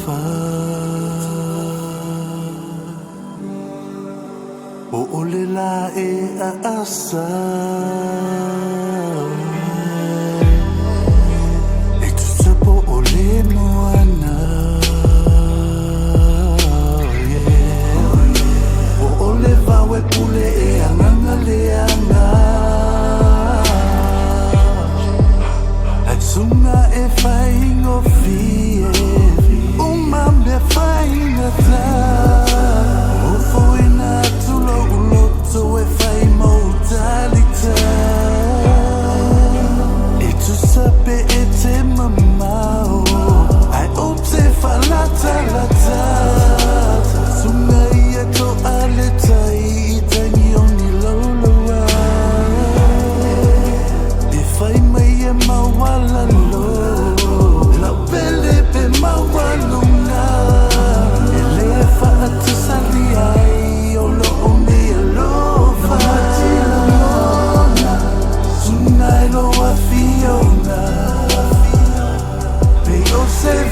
fa o ole la e a asa e tu sapo ole moana o ole vawe pule e anganga leanga Sunga e faingo fie Uma me fainga ta O foina tulo uloto e fai modalita E tu sape e te mamao Ai o te falata lata Sunga ia to aleta I tangi oni loloa E fai mai e mawala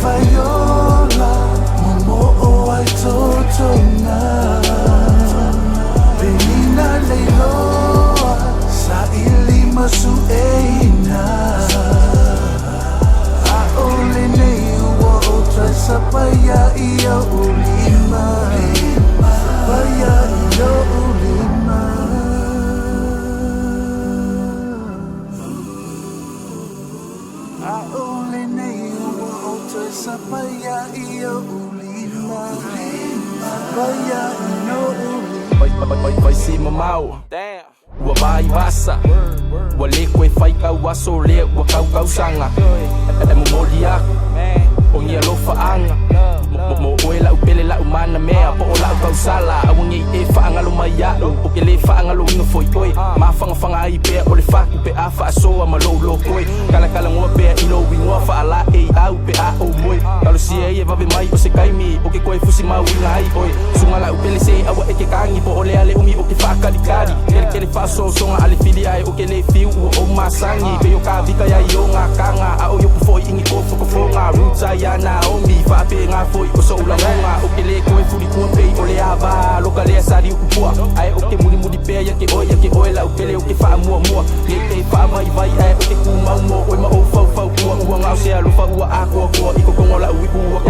Viola, momo o ai totona Penina leiloa, sa ili masu eina A ole nei ua o trai sapaya ia ulima Sapaya ia ulima A ole nei Sapaya iyo ulima Sapaya iyo ulima Vai si mamau Ua vai vasa Ua le koe whai kau aso le ua kau sanga E mo mori aku O ngia lofa anga Mo oe lau pele lau mana mea Po o lau kau sala Awa ngi e whaangalo mai au O ke le whaangalo inga foi koe Ma whanga ai pea o le whaku pe a wha soa ma lou lo koe Kala ngoa pea ilo wingoa whaala e au pe a o moe Kalo sia e vave mai o se kaimi O ke koe fusi mau inga ai oe Sunga lau pele se awa e ke kangi Po o le ale umi o ke whakalikari Ke le whaso songa ale fili ai O ke le fiu o masangi Pe o ka vika ya i o ngā kanga A o yopu foi ingi ko whakafonga Ruta ya na omi Whape ngā foi o so ula monga O ke le koe furi kua pei o le ava Loka le asari upua Ai o ke muri pea ya ke oe lau pele o ke wha mua Ke te wha mai vai ai o ke ku mau mo Oe ma o fau ua ua ngau se alofa ua a kua Iko kongo lau i ua